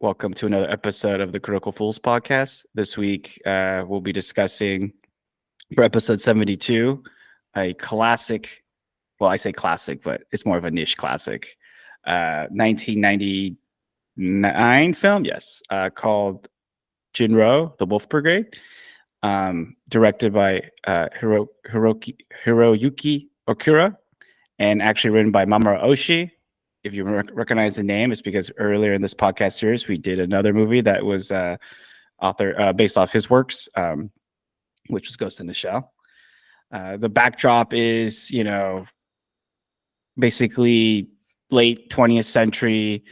Welcome to another episode of the Critical Fools podcast. This week, we'll be discussing for episode 72 a classic. Well, I say classic, but it's more of a niche classic. 1999 film, yes, called Jin-Roh, The Wolf Brigade, directed by Hiroyuki Okura, and actually written by Mamoru Oshii. If you recognize the name, it's because earlier in this podcast series, we did another movie that was based off his works, which was Ghost in the Shell. The backdrop is, basically late 20th century,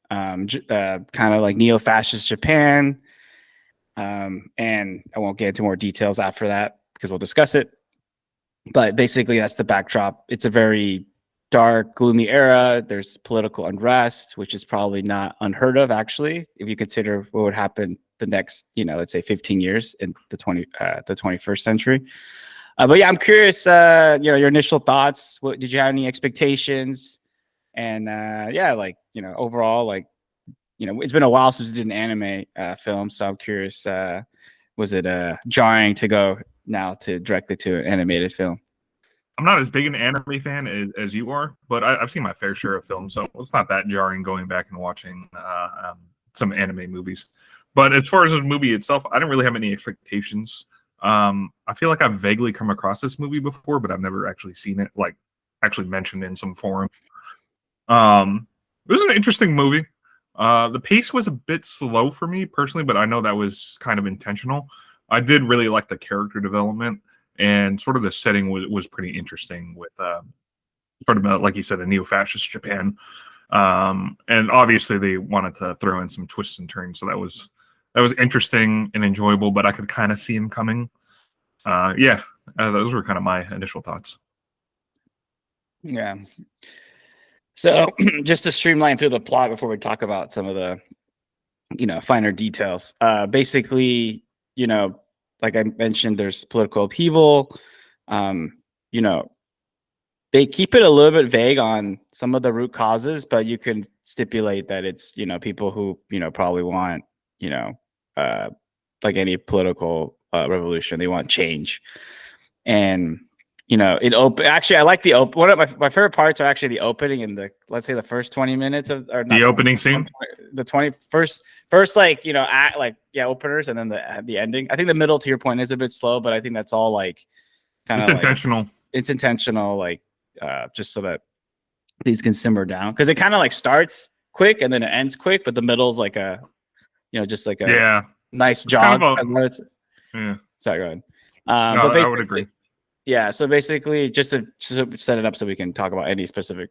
kind of like neo-fascist Japan. And I won't get into more details after that because we'll discuss it. But basically, that's the backdrop. It's a very dark, gloomy era. There's political unrest, which is probably not unheard of, actually, if you consider what would happen the next, let's say 15 years in the 21st century. But yeah, I'm curious, your initial thoughts. What did you have any expectations? And overall, it's been a while since we did an anime film, so I'm curious. Was it jarring to go now to directly to an animated film? I'm not as big an anime fan as you are, but I've seen my fair share of films, so it's not that jarring going back and watching some anime movies. But as far as the movie itself, I didn't really have any expectations. I feel like I've vaguely come across this movie before, but I've never actually seen it, like actually mentioned in some forum. It was an interesting movie. The pace was a bit slow for me personally, but I know that was kind of intentional. I did really like the character development. And sort of the setting was pretty interesting with sort of, like you said, a neo-fascist Japan. And obviously they wanted to throw in some twists and turns. So that was interesting and enjoyable, but I could kind of see him coming. Those were kind of my initial thoughts. Yeah. So just to streamline through the plot before we talk about some of the, finer details, basically, like I mentioned, there's political upheaval. They keep it a little bit vague on some of the root causes, but you can stipulate that it's, people who, probably want, like any political revolution, they want change. And, actually, I like the one of my favorite parts are actually the opening and let's say the first 20 minutes of the opening scene, the 21st openers, and then the ending. I think the middle, to your point, is a bit slow, but I think that's all like kind of intentional. It's intentional, like just so that these can simmer down, because it kind of like starts quick and then it ends quick, but the middle's like a just like a nice jog. Yeah. Sorry, go ahead. I would agree. Yeah, so basically, just to set it up so we can talk about any specific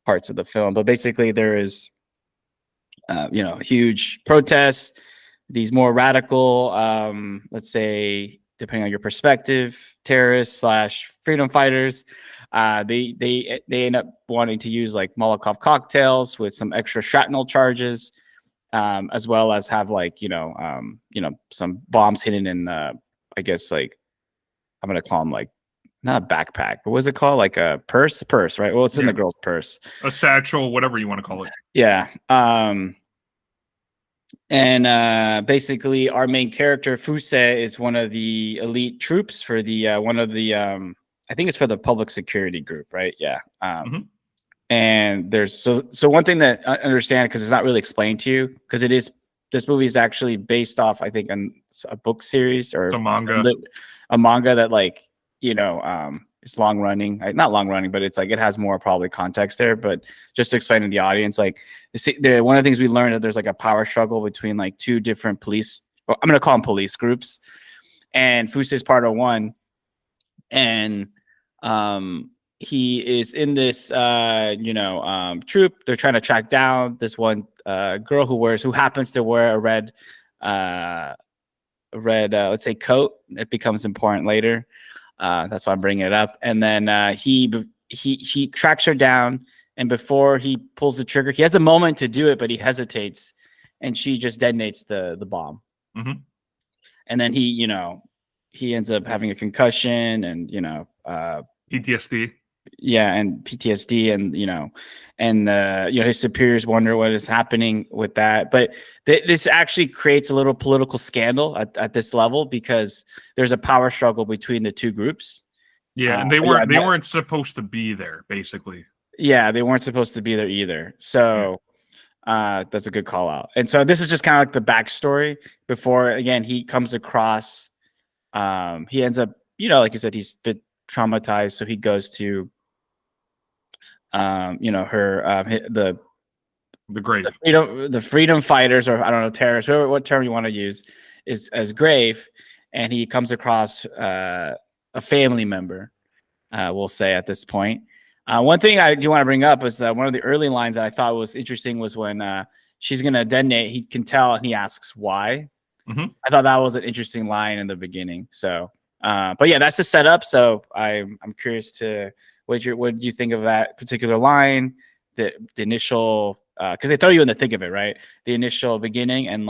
parts of the film, but basically there is, huge protests. These more radical, let's say, depending on your perspective, terrorists / freedom fighters, they end up wanting to use like Molotov cocktails with some extra shrapnel charges, as well as have like some bombs hidden in I guess like I'm gonna call them like not a backpack, but what's it called? Like a purse, right? Well, it's in the girl's purse, a satchel, whatever you want to call it. Yeah. And basically, our main character Fuse is one of the elite troops for the one of the I think it's for the public security group, right? Yeah. And there's so one thing that I understand, because it's not really explained to you, because this movie is actually based off, I think, on a book series or a manga that like it's long running, not long running, but it's like it has more probably context there. But just to explain to the audience, like one of the things we learned that there's like a power struggle between like two different police, I'm gonna call them police groups, and Fuse is part of one, and he is in this troop. They're trying to track down this one girl who happens to wear a red let's say coat. It becomes important later. That's why I'm bringing it up. And then he tracks her down, and before he pulls the trigger, he has the moment to do it, but he hesitates, and she just detonates the bomb. Mm-hmm. And then he ends up having a concussion and PTSD. Yeah, and PTSD, and and his superiors wonder what is happening with that. But this actually creates a little political scandal at this level because there's a power struggle between the two groups. Yeah, and they But yeah, weren't supposed to be there, basically. yeah, they weren't supposed to be there either. So that's a good call out. And so this is just kind of like the backstory before, again, he comes across. He ends up, like you said, he's a bit traumatized, so he goes to her The grave. the freedom fighters, or I don't know, terrorists, whatever, what term you want to use, is as grave, and he comes across a family member, we'll say at this point. One thing I do want to bring up is one of the early lines that I thought was interesting was when she's going to detonate, he can tell, and he asks why. I thought that was an interesting line in the beginning. So, but yeah, that's the setup. So I'm curious to what do you think of that particular line, the initial, because they throw you in the thick of it, right? The initial beginning and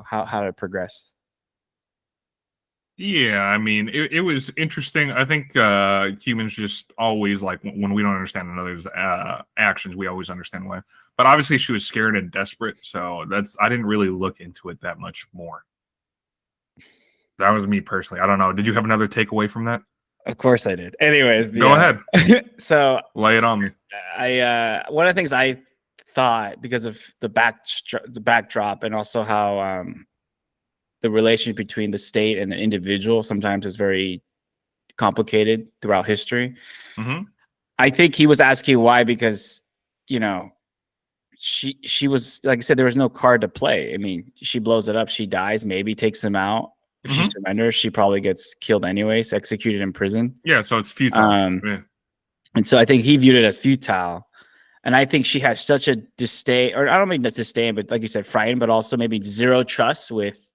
how it progressed. Yeah, I mean, it was interesting. I think humans just always, like, when we don't understand another's actions, we always understand why. But obviously, she was scared and desperate, so I didn't really look into it that much more. That was me personally. I don't know. Did you have another takeaway from that? Of course I did. Anyways, Go ahead. So Lay it on me. one of the things I thought, because of the backdrop, and also how the relationship between the state and the individual sometimes is very complicated throughout history. I think he was asking why, because she was, like I said, there was no card to play. I mean, she blows it up, she dies, maybe takes him out. If she surrenders, she probably gets killed anyways, executed in prison. Yeah, so it's futile. Yeah. And so I think he viewed it as futile. And I think she has such a disdain, or I don't mean that's disdain, but like you said, frightened, but also maybe zero trust with.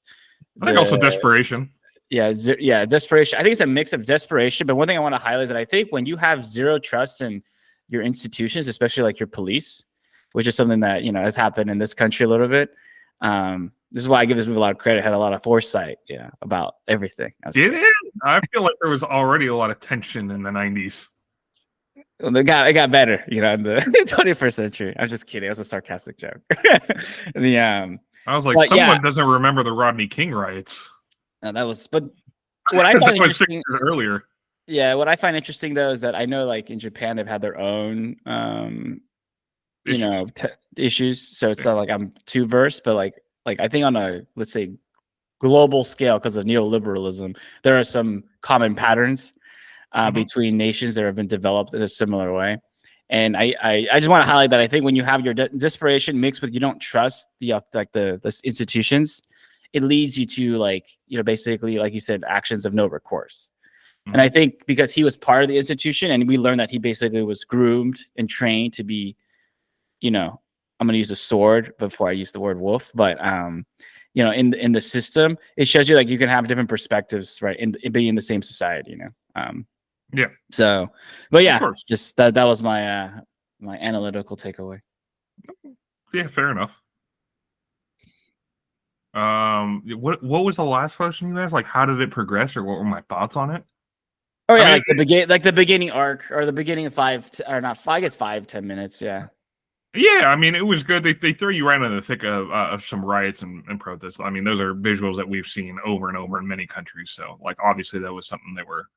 I think also desperation. Yeah, desperation. I think it's a mix of desperation. But one thing I want to highlight is that I think when you have zero trust in your institutions, especially like your police, which is something that has happened in this country a little bit. This is why I give this movie a lot of credit. It had a lot of foresight, about everything. It is. I feel like there was already a lot of tension in the 90s. Well, it got better, in the 21st century. I'm just kidding. It was a sarcastic joke. I was like, someone doesn't remember the Rodney King riots. No, that was, but what I find interesting earlier. Yeah, what I find interesting though is that I know, like, in Japan, they've had their own, issues. So it's not like I'm too versed, but like I think on a, let's say, global scale, because of neoliberalism, there are some common patterns between nations that have been developed in a similar way. And I just want to highlight that I think when you have your desperation mixed with you don't trust the institutions, it leads you to basically, like you said, actions of no recourse. And I think because he was part of the institution, and we learned that he basically was groomed and trained to be, I'm going to use a sword before I use the word wolf, but in the system, it shows you like you can have different perspectives, right? In being in the same society, Yeah. So, but yeah, just that was my my analytical takeaway. Yeah, fair enough. What was the last question you asked? Like, how did it progress, or what were my thoughts on it? Oh yeah, like the beginning arc, or the beginning of 5-10 minutes. Yeah. Yeah, I mean, it was good. They throw you right in the thick of some riots and protests. I mean, those are visuals that we've seen over and over in many countries. So, like, obviously, that was something that were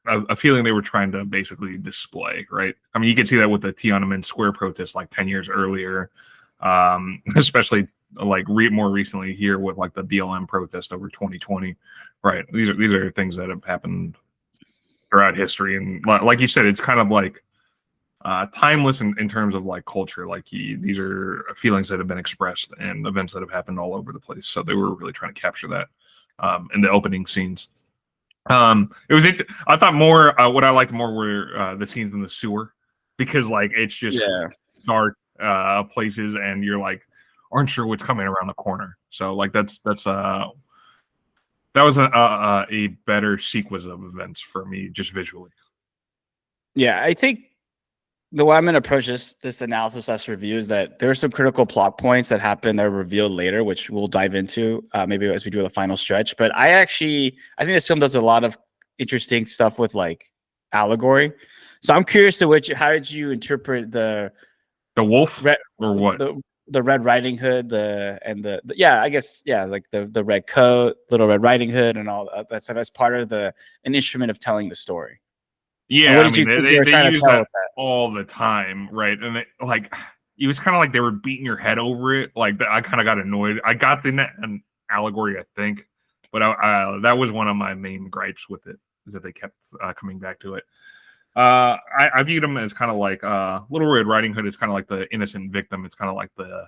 a feeling they were trying to basically display, right? I mean, you can see that with the Tiananmen Square protests like 10 years earlier, especially like more recently here with like the BLM protest over 2020, right? These are things that have happened throughout history, and like you said, it's kind of like timeless in terms of like culture. Like these are feelings that have been expressed and events that have happened all over the place. So they were really trying to capture that in the opening scenes. It was I thought more what I liked more were the scenes in the sewer, because like it's just dark places and you're like aren't sure what's coming around the corner. So like that was a better sequence of events for me, just visually. Yeah, I think the way I'm going to approach this analysis / review is that there are some critical plot points that happen that are revealed later, which we'll dive into maybe as we do the final stretch. But I think this film does a lot of interesting stuff with like allegory. So I'm curious to how did you interpret the wolf red, or what? the Red Riding Hood, yeah, I guess, yeah, like the red coat, Little Red Riding Hood, and all that stuff as part of an instrument of telling the story. And Yeah, what I did you mean, think you were they trying to use tell that with that? all the time, right? And it was kind of like they were beating your head over it. Like I kind of got annoyed. I got an allegory, I think, but that was one of my main gripes with it, is that they kept coming back to it. I viewed him as kind of like Little Red Riding Hood is kind of like the innocent victim. It's kind of like the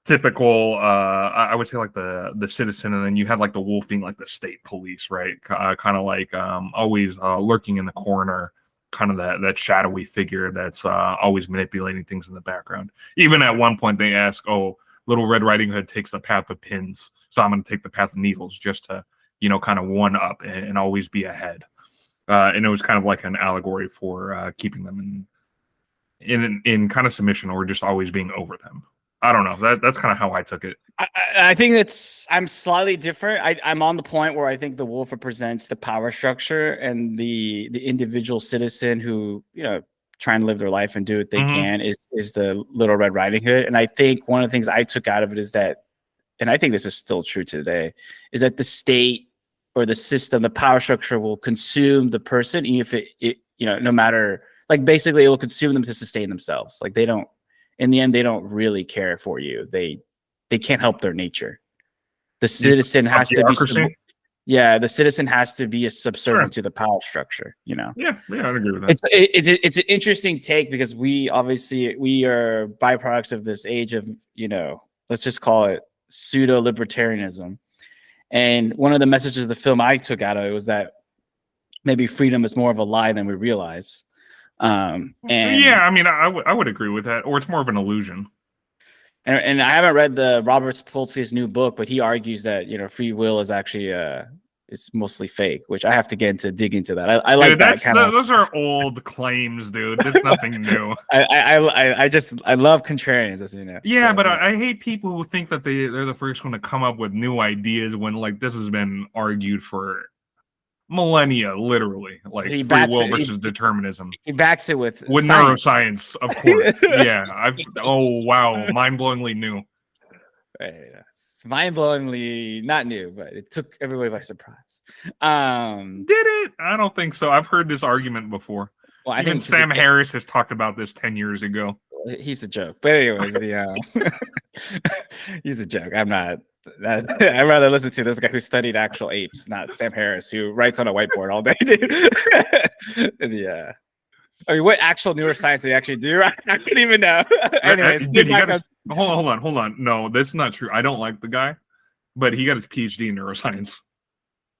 typical I would say like the citizen, and then you had like the wolf being like the state police, right? Kind of like always lurking in the corner, kind of that shadowy figure that's always manipulating things in the background. Even at one point they ask, oh, Little Red Riding Hood takes the path of pins, so I'm going to take the path of needles, just to kind of one up and always be ahead. And it was kind of like an allegory for keeping them in kind of submission, or just always being over them. I don't know. That's kind of how I took it. I think I'm slightly different. I'm on the point where I think the wolf represents the power structure and the individual citizen who, trying to live their life and do what they can is the Little Red Riding Hood. And I think one of the things I took out of it is that, and I think this is still true today, is that the state or the system, the power structure will consume the person, even if it no matter, like, basically it will consume them to sustain themselves. Like, in the end, they don't really care for you. They can't help their nature. The citizen has to be, the citizen has to be a subservient to the power structure. Yeah, I agree with that. It's an interesting take, because we are byproducts of this age of, let's just call it pseudo libertarianism. And one of the messages of the film I took out of it was that maybe freedom is more of a lie than we realize. And yeah, I mean, I would agree with that, or it's more of an illusion. And I haven't read the Robert Sapolsky's new book, but he argues that free will is actually it's mostly fake, which I have to dig into that. I like that kind of. Those are old claims, dude. That's nothing new. I love contrarians, as you know. Yeah, so, but I hate people who think that they're the first one to come up with new ideas when, like, this has been argued for millennia, literally, like free will versus determinism. He backs it with neuroscience, of course. Yeah, wow, mind-blowingly new. It's mind-blowingly not new, but it took everybody by surprise. Did it? I don't think so. I've heard this argument before. Well, even Sam Harris has talked about this 10 years ago. He's a joke, but anyways, he's a joke. I'd rather listen to this guy who studied actual apes, not Sam Harris, who writes on a whiteboard all day, dude. Yeah. I mean, what actual neuroscience did he actually do? I couldn't even know. Anyways, dude, hold on. No, that's not true. I don't like the guy, but he got his PhD in neuroscience.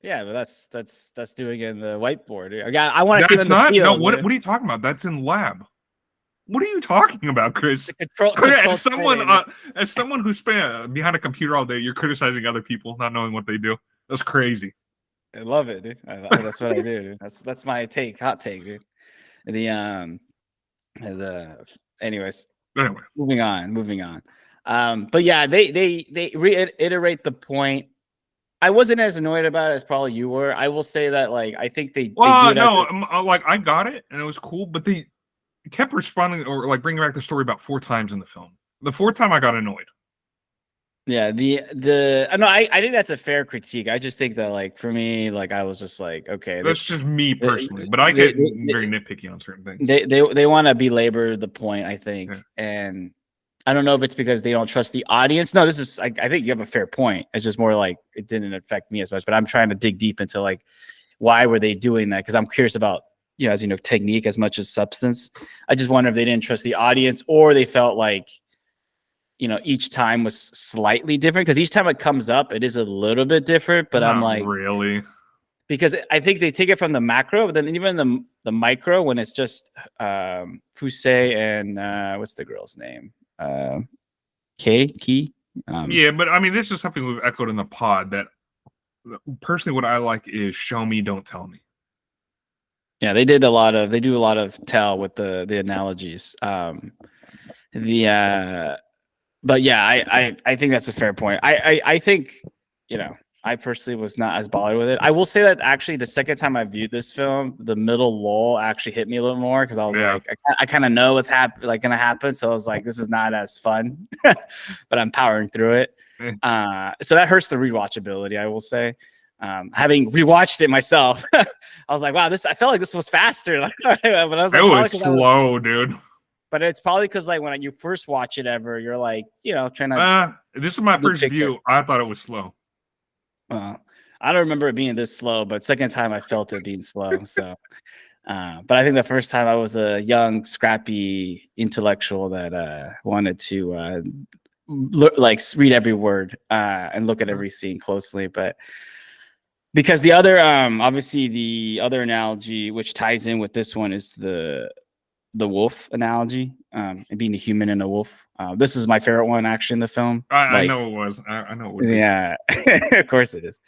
Yeah, but that's doing it in the whiteboard. Dude. I want to see it in the field. No, what are you talking about? That's in lab. What are you talking about, Chris? As someone who spent behind a computer all day, you're criticizing other people, not knowing what they do. That's crazy. I love it, dude. That's what I do. Dude. That's my hot take, dude. Anyways, moving on. But yeah, they reiterate the point. I wasn't as annoyed about it as probably you were. I will say that, like, I think they. Like, I got it and it was cool, but they kept responding or like bringing back the story about 4 times in the film. The 4th time I got annoyed. Yeah, I think that's a fair critique. I just think that, like, for me, like, I was just like, okay, that's just me personally, but I get very nitpicky on certain things. They want to belabor the point, I think, and I don't know if it's because they don't trust the audience. No, this is I think you have a fair point. It's just more like it didn't affect me as much, but I'm trying to dig deep into, like, why were they doing that? Because I'm curious about, as you know, technique as much as substance. I just wonder if they didn't trust the audience, or they felt like, each time was slightly different, because each time it comes up, it is a little bit different. But I'm like, really, because I think they take it from the macro, but then even the micro, when it's just Fusei and what's the girl's name? Key. Yeah, but I mean, this is something we've echoed in the pod. That personally, what I like is show me, don't tell me. Yeah, they do a lot of tell with the analogies. But yeah, I think that's a fair point. I think, I personally was not as bothered with it. I will say that actually the second time I viewed this film, the middle lull actually hit me a little more because I was Yeah. like, I kind of know what's gonna happen, so I was like, this is not as fun, but I'm powering through it. So that hurts the rewatchability, I will say. Having rewatched it myself, I was like, wow, I felt like this was faster. But I was like, It was slow, dude. But it's probably because like when you first watch it ever, you're like, trying to. This is my first view. I thought it was slow. I don't remember it being this slow, but second time I felt it being slow. So, but I think the first time I was a young, scrappy intellectual that wanted to read every word and look at every scene closely. But because the other, obviously, the other analogy which ties in with this one is the wolf analogy, and being a human and a wolf. This is my favorite one actually in the film. I know it was. I know it would be. Yeah, of course it is.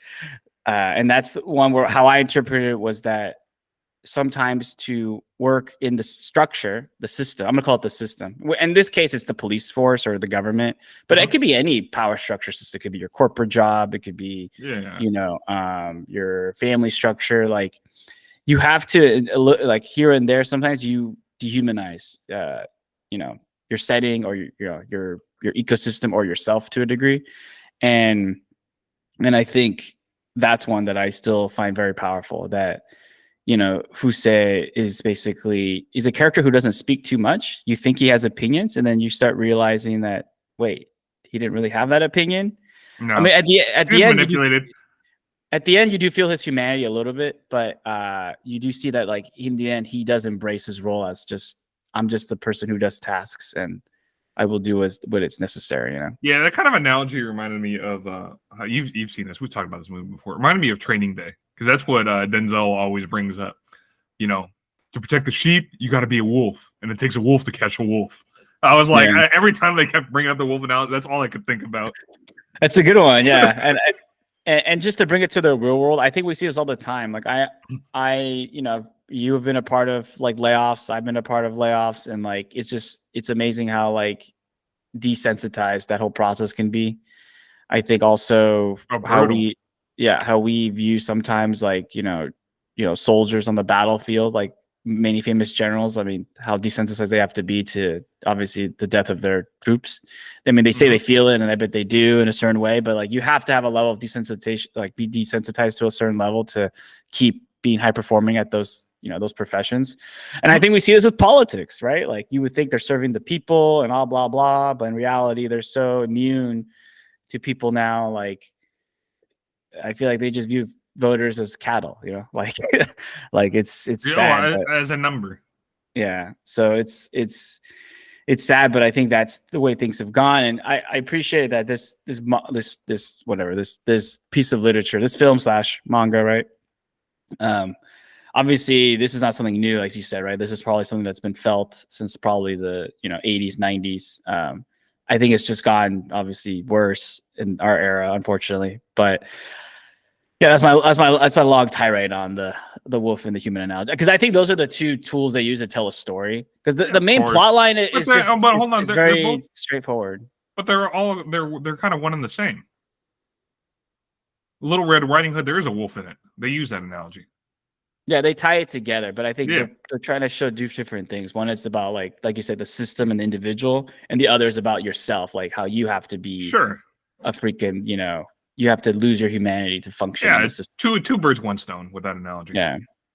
And that's the one where how I interpreted it was that sometimes to work in the structure, the system, I'm gonna call it the system. In this case, it's the police force or the government, but it could be any power structure system. It could be your corporate job. It could be, your family structure. Like you have to like here and there. Sometimes you dehumanize, your setting or your ecosystem or yourself to a degree, and I think that's one that I still find very powerful. That Fuse is a character who doesn't speak too much. You think he has opinions, and then you start realizing that wait, he didn't really have that opinion. No. I mean, at the end, manipulated. At the end, you do feel his humanity a little bit, but you do see that like in the end, he does embrace his role as I'm just the person who does tasks, and I will do what it's necessary. Yeah, that kind of analogy reminded me of you've seen this. We've talked about this movie before. It reminded me of Training Day because that's what Denzel always brings up. To protect the sheep, you got to be a wolf, and it takes a wolf to catch a wolf. I was like, every time they kept bringing up the wolf analogy, that's all I could think about. That's a good one, yeah. And just to bring it to the real world, I think we see this all the time. Like you have been a part of like layoffs. I've been a part of layoffs, and like it's amazing how like desensitized that whole process can be. I think also how we view sometimes like soldiers on the battlefield, like many famous generals. I mean, how desensitized they have to be to obviously the death of their troops. I mean, they say they feel it, and I bet they do in a certain way, but like you have to have a level of desensitization, like be desensitized to a certain level to keep being high performing at those those professions. And I think we see this with politics, right? Like you would think they're serving the people and all blah blah, but in reality they're so immune to people now. Like I feel like they just view voters as cattle, like like it's sad as a number. Yeah, so it's sad, but I think that's the way things have gone. And I appreciate that this piece of literature, this film / manga, right? Obviously this is not something new, like you said, right? This is probably something that's been felt since probably the 80s, 90s. I think it's just gotten obviously worse in our era, unfortunately. But yeah, that's my long tirade on the wolf and the human analogy, because I think those are the two tools they use to tell a story. Because the main plot line is very straightforward. But they're kind of one and the same. Little Red Riding Hood, there is a wolf in it. They use that analogy. Yeah, they tie it together, but I think they're trying to show different things. One is about like you said, the system and the individual, and the other is about yourself, like how you have to be a freaking, you have to lose your humanity to function. Yeah, it's two birds, one stone with that analogy.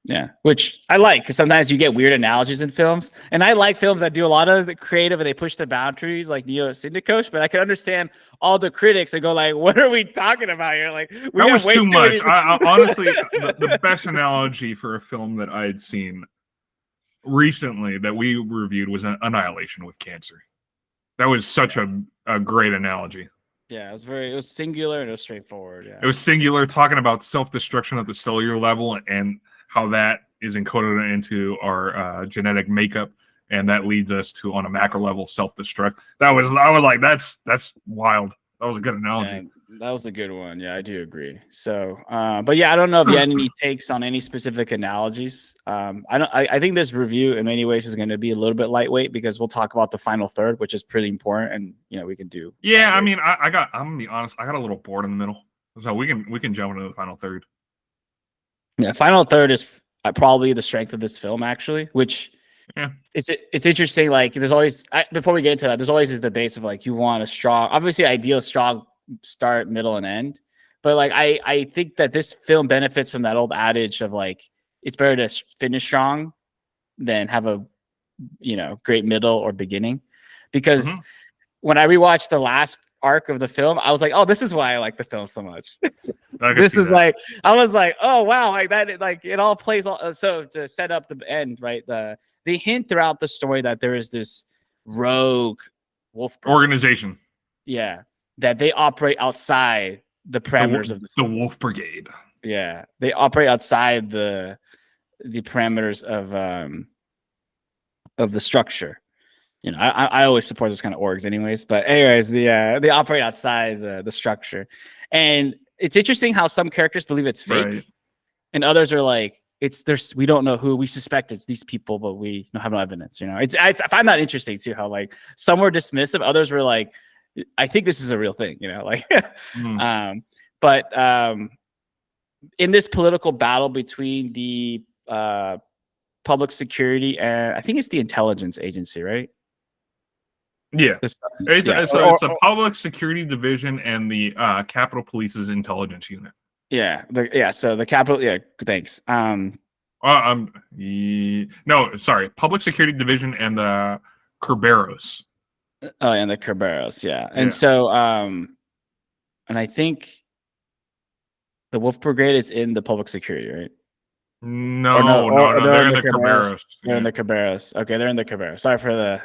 Yeah, which I like, because sometimes you get weird analogies in films, and I like films that do a lot of the creative and they push the boundaries, like Neo Syndicoach. But I can understand all the critics that go like, "What are we talking about here?" Like that was too much. I honestly, the best analogy for a film that I had seen recently that we reviewed was Annihilation with cancer. That was such a great analogy. Yeah, it was singular and it was straightforward. Yeah, it was singular, talking about self-destruction at the cellular level and how that is encoded into our genetic makeup, and that leads us to, on a macro level, self-destruct. I was like, that's wild. That was a good analogy. Yeah, that was a good one. Yeah, I do agree. So, but yeah, I don't know if you had any takes on any specific analogies. I think this review in many ways is going to be a little bit lightweight, because we'll talk about the final third, which is pretty important, and we can do. Yeah, I mean, I'm gonna be honest. I got a little bored in the middle. So we can jump into the final third. Yeah, final third is probably the strength of this film, actually. Which Yeah. it's interesting. Like, there's always before we get into that, there's always this debate of like you want a strong, obviously ideal strong start, middle, and end. But like I think that this film benefits from that old adage of like it's better to finish strong than have a great middle or beginning, because when I rewatched the last arc of the film, I was like, oh, this is why I like the film so much. This is like, I was like, oh wow, like that, like it all plays all. So to set up the end, right? They hint throughout the story that there is this rogue wolf organization. Yeah, that they operate outside the parameters of the Wolf Brigade. Yeah, they operate outside the parameters of the structure. I always support those kind of orgs anyways, but anyways, they operate outside the structure. And it's interesting how some characters believe it's fake, right, and others are like, we don't know who, we suspect it's these people, but we don't have no evidence. I find that interesting too, how like some were dismissive, others were like, I think this is a real thing, like but in this political battle between the public security and I think it's the intelligence agency, right? Yeah, it's a public security division and the Capitol Police's intelligence unit. Yeah, so the Capitol. Yeah, thanks. No, sorry, public security division and the Kerberos. Oh, and the Kerberos, yeah. And so, and I think the Wolf Brigade is in the public security, right? No, they're in the Kerberos. They're in the Kerberos. Okay, they're in the Kerberos. Sorry for the.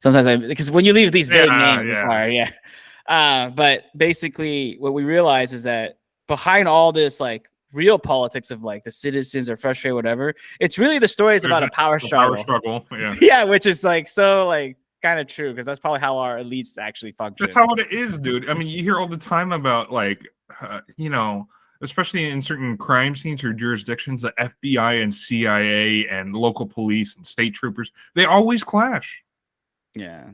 Sometimes because when you leave these vague names, it's hard, but basically, what we realize is that behind all this, like, real politics of like the citizens are frustrated, whatever, it's really the story is about a power struggle. Yeah, which is like so like kind of true, because that's probably how our elites actually function. That's how it is, dude. I mean, you hear all the time about like, especially in certain crime scenes or jurisdictions, the FBI and CIA and local police and state troopers, they always clash. Yeah.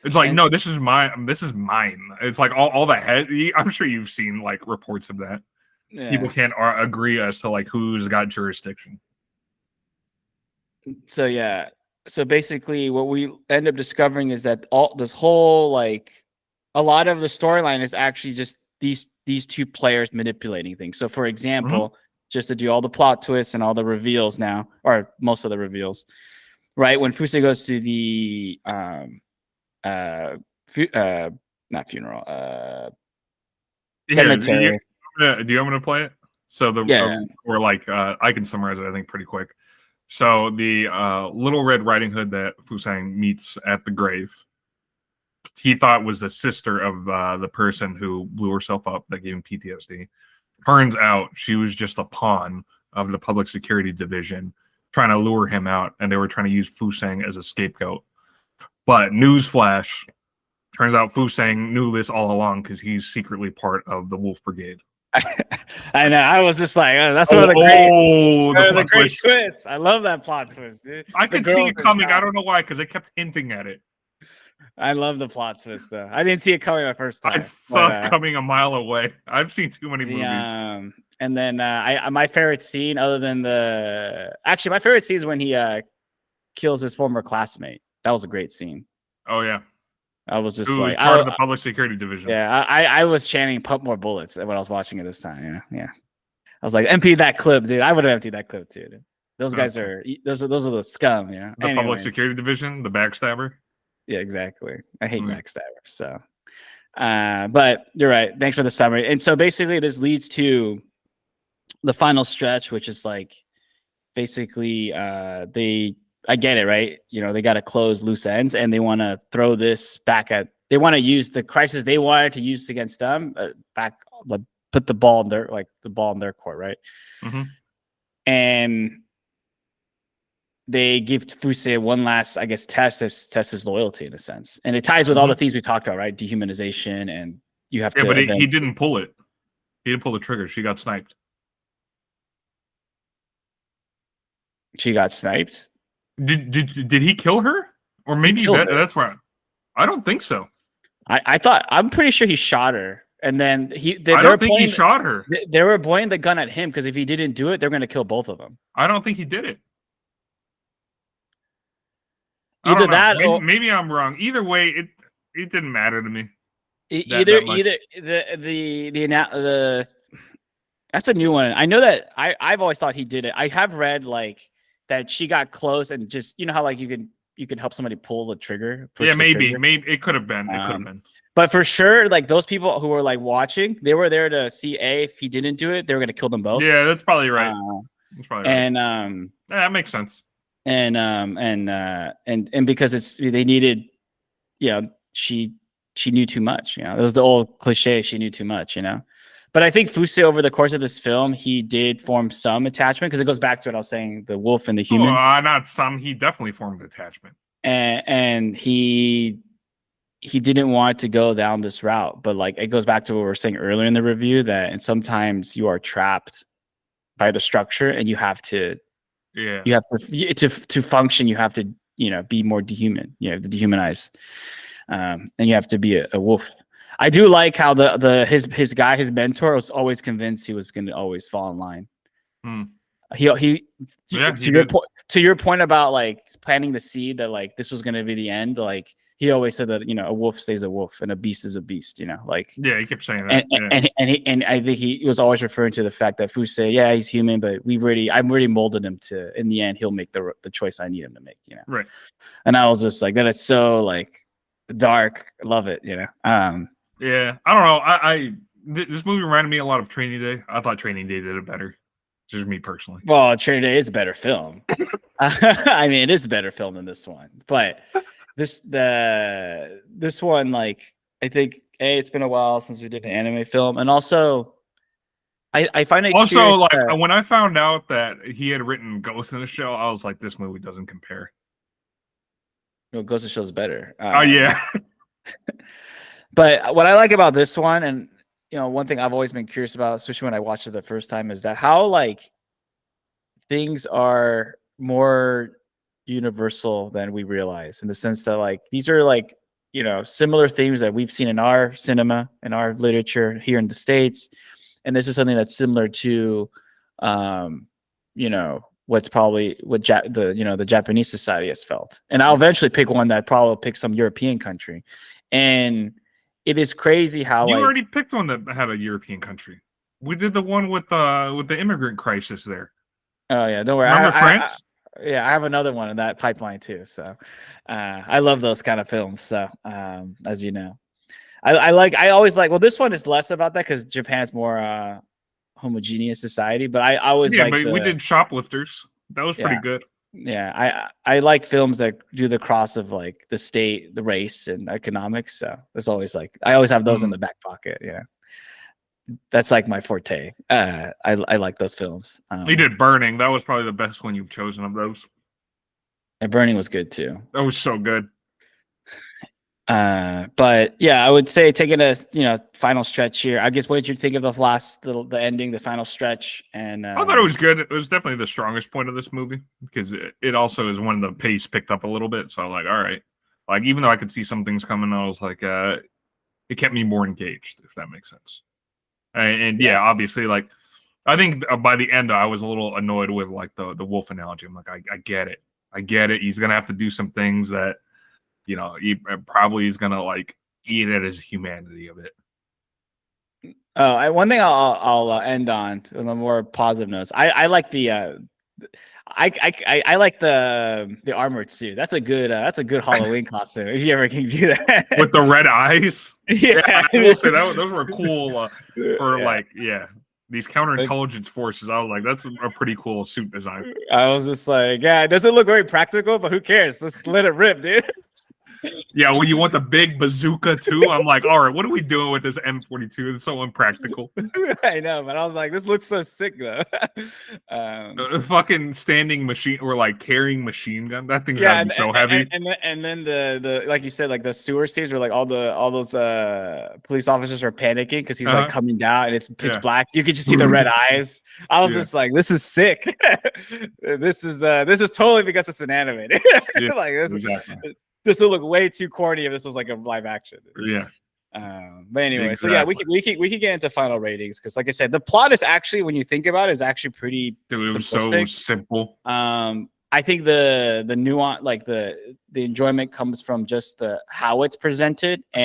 It's like, no, this is mine. It's like all the head. I'm sure you've seen like reports of that. Yeah. People can't agree as to like who's got jurisdiction. So yeah. So basically what we end up discovering is that this whole, like, a lot of the storyline is actually just these two players manipulating things. So for example, just to do all the plot twists and all the reveals now, or most of the reveals, right? When Fusei goes to the not funeral, cemetery. Do you want me to play it? So or like I can summarize it, I think, pretty quick. So the Little Red Riding Hood that Fusang meets at the grave, he thought was the sister of the person who blew herself up that gave him PTSD. Turns out she was just a pawn of the public security division trying to lure him out, and they were trying to use Fusang as a scapegoat. But newsflash, turns out Fusang knew this all along because he's secretly part of the Wolf Brigade. I know. I was just like, that's one of the great twists. I love that plot twist, dude. I could see it coming. I don't know why, because they kept hinting at it. I love the plot twist, though. I didn't see it coming my first time. I saw it coming a mile away. I've seen too many movies. And then my favorite scene, other than my favorite scene is when he kills his former classmate. That was a great scene. Oh yeah. I was just like, part of the public security division. Yeah, I was chanting "pump more bullets" when I was watching it this time. Yeah. I was like, empty that clip, dude. I would have emptied that clip too, dude. Those guys are those are the scum, The public security division, the backstabber. Yeah, exactly. I hate backstabbers. So, but you're right. Thanks for the summary. And so basically, this leads to the final stretch, which is like basically I get it, right? They got to close loose ends, and they want to throw this back they want to use the crisis they wanted to use against them put the ball in their court, right? And they give Fusei one last, I guess, test his loyalty in a sense, and it ties with all the things we talked about, right? Dehumanization, and you have to. Yeah, but he didn't pull it. He didn't pull the trigger. She got sniped. She got sniped. Did he kill her? Or maybe that's why. I don't think so. I'm pretty sure he shot her, And then I don't think he shot her. They were pointing the gun at him because if he didn't do it, they're going to kill both of them. I don't think he did it. I Either don't know. that, or Maybe I'm wrong. Either way, it didn't matter to me. either the that's a new one. I know that I've always thought he did it. I have read like that she got close and just how like you can help somebody pull the trigger. Yeah, maybe it could have been. It could have been. But for sure, like those people who were like watching, they were there to see if he didn't do it, they were gonna kill them both. Yeah, that's probably right. That's probably right. And yeah, that makes sense. And because they needed, she knew too much. It was the old cliche. She knew too much. But I think Fuse over the course of this film, he did form some attachment because it goes back to what I was saying, the wolf and the human. Not some. He definitely formed attachment. And he didn't want to go down this route, but like it goes back to what we were saying earlier in the review and sometimes you are trapped by the structure and you have to function. You have to be more dehuman. You have to dehumanize, and you have to be a wolf. I do like how his mentor was always convinced he was going to always fall in line. To your point about like planting the seed that like this was going to be the end, like he always said that a wolf stays a wolf and a beast is a beast. He kept saying that. And I think he was always referring to the fact that Fuse, he's human, but I've already molded him to, in the end, he'll make the choice I need him to make. Right. And I was just like, that is so like dark. Love it. Yeah, I don't know. This movie reminded me a lot of Training Day. I thought Training Day did it better. Just me personally. Well, Training Day is a better film. I mean, it is a better film than this one, but this one, like, I think it's been a while since we did an anime film, and also I find it also like when I found out that he had written Ghost in the Shell, I was like, this movie doesn't compare. Ghost in the Shell is better. Oh yeah. But what I like about this one, and one thing I've always been curious about, especially when I watched it the first time, is that how like things are more universal than we realize, in the sense that like these are like similar themes that we've seen in our cinema and our literature here in the States, and this is something that's similar to what's probably what the Japanese society has felt. And I'll eventually pick one that probably pick some European country. And it is crazy how you already picked one that had a European country. We did the one with the immigrant crisis there. Oh yeah, don't worry. Remember France? I have another one in that pipeline too. So I love those kind of films. So as you know, I always like. Well, this one is less about that because Japan's more homogeneous society. But I always like. But we did Shoplifters. That was pretty good. Yeah, I like films that do the cross of like the state, the race, and economics. So there's always like I always have those in the back pocket. That's like my forte. I like those films. You did Burning. That was probably the best one you've chosen of those. And Burning was good too. That was so good. But yeah, I would say taking a final stretch here. I guess what did you think of the ending, the final stretch? And I thought it was good. It was definitely the strongest point of this movie because it also is when the pace picked up a little bit. So like, all right, like even though I could see some things coming, I was like, it kept me more engaged, if that makes sense. And yeah, obviously, like I think by the end, I was a little annoyed with like the wolf analogy. I'm like, I get it. He's gonna have to do some things that. He probably is gonna like eat at his humanity of it. Oh, one thing I'll end on the more positive notes. I like the I like the armored suit. That's a good Halloween costume if you ever can do that with the red eyes. Yeah, I will say that those were cool for these counterintelligence forces. I was like, that's a pretty cool suit design. I was just like, yeah, it doesn't look very practical, but who cares? Let's let it rip, dude. Yeah, well, you want the big bazooka too? I'm like, all right, what are we doing with this M42? It's so impractical. I know, but I was like, this looks so sick though. Fucking standing machine or like carrying machine gun. That thing's gotta be so heavy. And then the like you said, like the sewer scenes where like all those police officers are panicking because he's like coming down and it's pitch black. You could just see the red eyes. I was just like, this is sick. This is totally because it's an animated. Like this would look way too corny if this was like a live action. Yeah. But anyway, so yeah, we could get into final ratings because, like I said, the plot is actually, when you think about it, is actually pretty Dude, it was simplistic. so simple. I think the nuance, like the enjoyment, comes from just the how it's presented and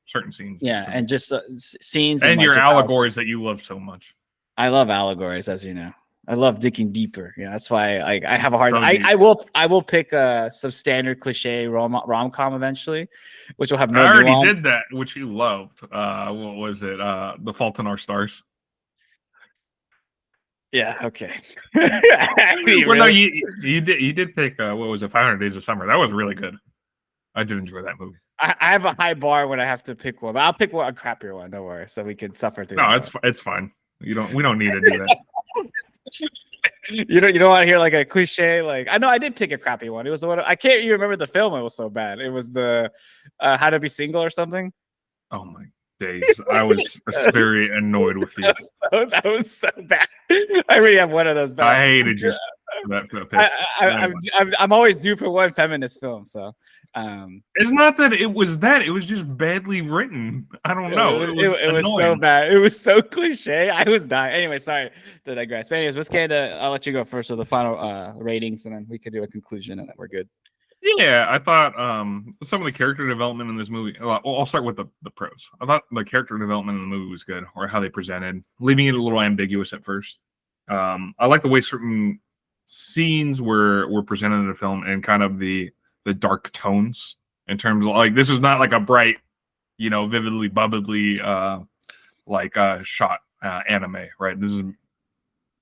certain scenes. yeah, and just scenes and like, your just allegories that you love so much. I love allegories, as you know. I love digging deeper. Yeah, that's why I have a hard. So I will pick some standard cliche rom com eventually, which will have no. I already nuance. did that, which you loved. What was it? The Fault in Our Stars. Yeah. Okay. Well, no, you did pick what was it? 500 Days of Summer. That was really good. I did enjoy that movie. I have a high bar when I have to pick one, but I'll pick a crappier one. Don't worry, so we can suffer through. No, it's fine. We don't need to do that. You don't want to hear like a cliche. Like, I know I did pick a crappy one. It was the one I can't even remember the film. It was so bad. It was the How to Be Single or something. Oh my days! I was very annoyed with you. That was so bad. I really have one of those. Bad. I hated you. I'm always due for one feminist film. So it's not that it was that. It was just badly written. I don't know. It was so bad. It was so cliche. I was dying. Anyway, sorry to digress. But anyways, let's get I'll let you go first with the final ratings, and then we can do a conclusion, and then we're good. Yeah, I thought some of the character development in this movie. Well, I'll start with the pros. I thought the character development in the movie was good, or how they presented, leaving it a little ambiguous at first. I like the way certain scenes were presented in the film, and kind of the dark tones, in terms of, like, this is not like a bright, vividly bubbly shot anime, right? This is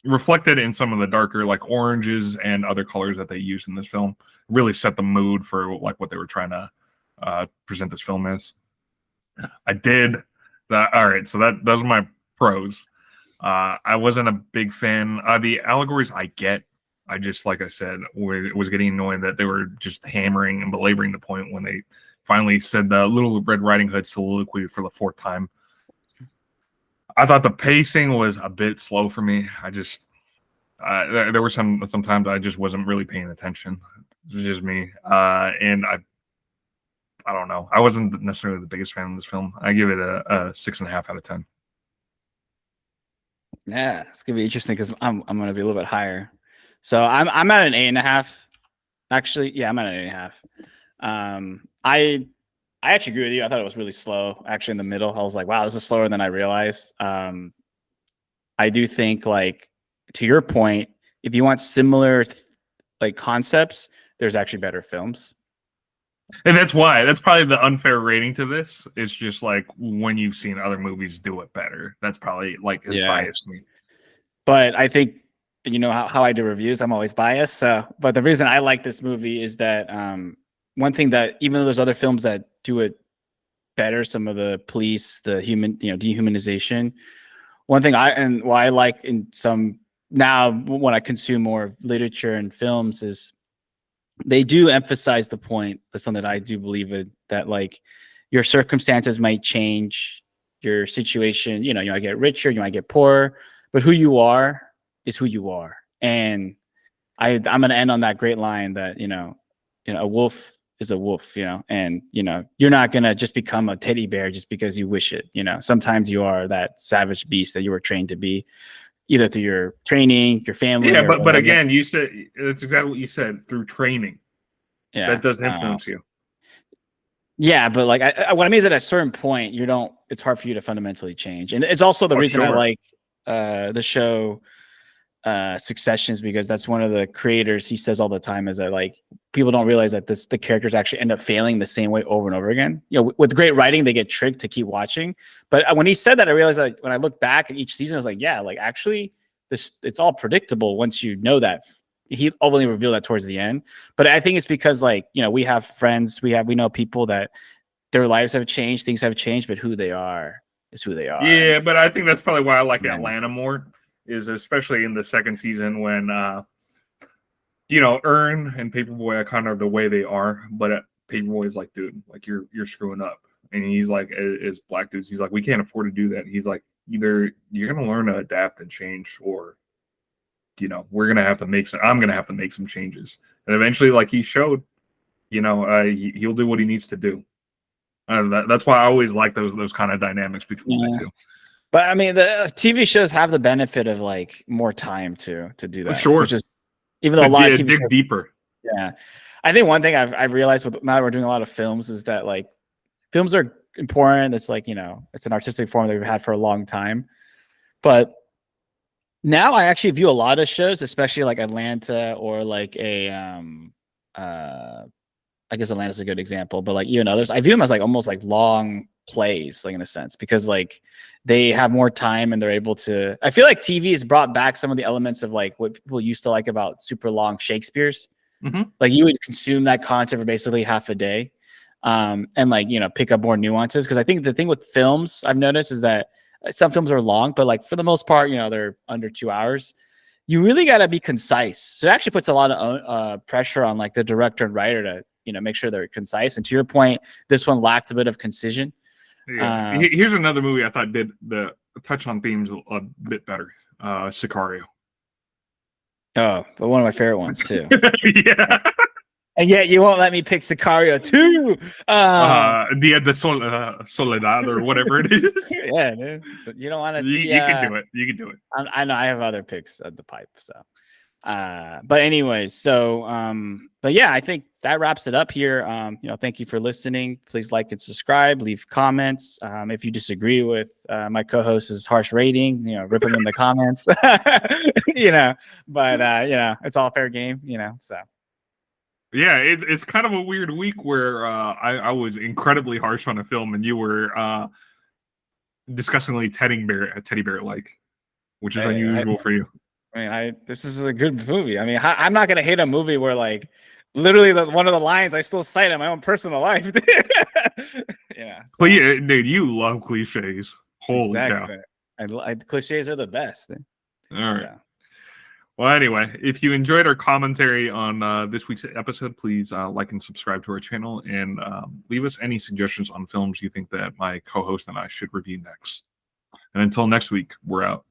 reflected in some of the darker, like, oranges and other colors that they use in this film. Really set the mood for like what they were trying to present this film as. I did that. All right, so those are my pros. I wasn't a big fan. The allegories I get. I just, like I said, was getting annoying that they were just hammering and belaboring the point when they finally said the Little Red Riding Hood soliloquy for the 4th time. I thought the pacing was a bit slow for me. I just there were sometimes I just wasn't really paying attention. It was just me, and I don't know. I wasn't necessarily the biggest fan of this film. I give it a 6.5 out of 10. Yeah, it's gonna be interesting because I'm gonna be a little bit higher. So I'm at an 8.5. Actually, yeah, I'm at an 8.5. I actually agree with you. I thought it was really slow. Actually, in the middle, I was like, wow, this is slower than I realized. I do think, like, to your point, if you want similar like concepts, there's actually better films. And that's probably the unfair rating to this. It's just like, when you've seen other movies do it better, that's probably like has biased me. But I think, how I do reviews, I'm always biased. So, but the reason I like this movie is that one thing that, even though there's other films that do it better, some of the police, the human, dehumanization. One thing why I like in some now when I consume more literature and films is they do emphasize the point. That's something that I do believe in, that, like, your circumstances might change, your situation, you might get richer, you might get poorer, but who you are is who you are. And I'm going to end on that great line that, a wolf is a wolf, and, you're not going to just become a teddy bear just because you wish it. Sometimes you are that savage beast that you were trained to be, either through your training, your family. Yeah, but again, you said that's exactly what you said, through training. Yeah, that does influence you. Yeah, but like what I mean is that at a certain point, it's hard for you to fundamentally change. And it's also the reason I like the show Successions, because that's one of the creators, he says all the time, is that, like, people don't realize that the characters actually end up failing the same way over and over again. With great writing, they get tricked to keep watching. But when he said that, I realized that when I look back at each season, I was like, yeah, like, actually it's all predictable once you know that. He only revealed that towards the end. But I think it's because, like, we have friends, we know people that their lives have changed, things have changed, but who they are is who they are. Yeah, but I think that's probably why I like Atlanta more. Is especially in the second season when Earn and Paperboy are kind of the way they are, but Paperboy's like, dude, like, you're screwing up, and he's like, as black dudes, he's like, we can't afford to do that. He's like, either you're gonna learn to adapt and change, or we're gonna have to I'm gonna have to make some changes. And eventually, like he showed, he'll do what he needs to do. That's why I always like those kind of dynamics between the two. But I mean, the TV shows have the benefit of like more time to do that, Sure. which is even though a lot of TV dig shows, deeper. yeah. I think one thing I've realized with now that we're doing a lot of films is that like films are important. It's like, it's an artistic form that we've had for a long time. But now I actually view a lot of shows, especially like Atlanta or like I guess Atlanta's a good example, but like even others, I view them as like almost like long plays, like in a sense, because like they have more time and they're able to. I feel like TV has brought back some of the elements of like what people used to like about super long Shakespeare's. Like you would consume that content for basically half a day, and like pick up more nuances. Because I think the thing with films I've noticed is that some films are long, but like for the most part, they're under 2 hours. You really got to be concise. So it actually puts a lot of pressure on like the director and writer to make sure they're concise. And to your point, this one lacked a bit of concision. Yeah. Here's another movie I thought did the touch on themes a bit better. Sicario. Oh, but one of my favorite ones too. Yeah. And yet you won't let me pick Sicario too. The Soledad or whatever it is. Yeah, dude. But you don't want to see. You can do it. You can do it. I know I have other picks at the pipe. So, but anyways, but yeah, I think that wraps it up here. Thank you for listening. Please like and subscribe. Leave comments. If you disagree with my co-host's harsh rating, rip them in the comments. But it's all fair game. So. Yeah, it's kind of a weird week where I was incredibly harsh on a film and you were disgustingly teddy bear like, which is unusual for you. I mean, this is a good movie. I mean, I'm not gonna hate a movie where like literally one of the lines I still cite in my own personal life. Yeah, so. Yeah, dude, you love cliches. Holy cow! Cliches are the best. All right. So. Well, anyway, if you enjoyed our commentary on this week's episode, please like and subscribe to our channel and leave us any suggestions on films you think that my co-host and I should review next. And until next week, we're out.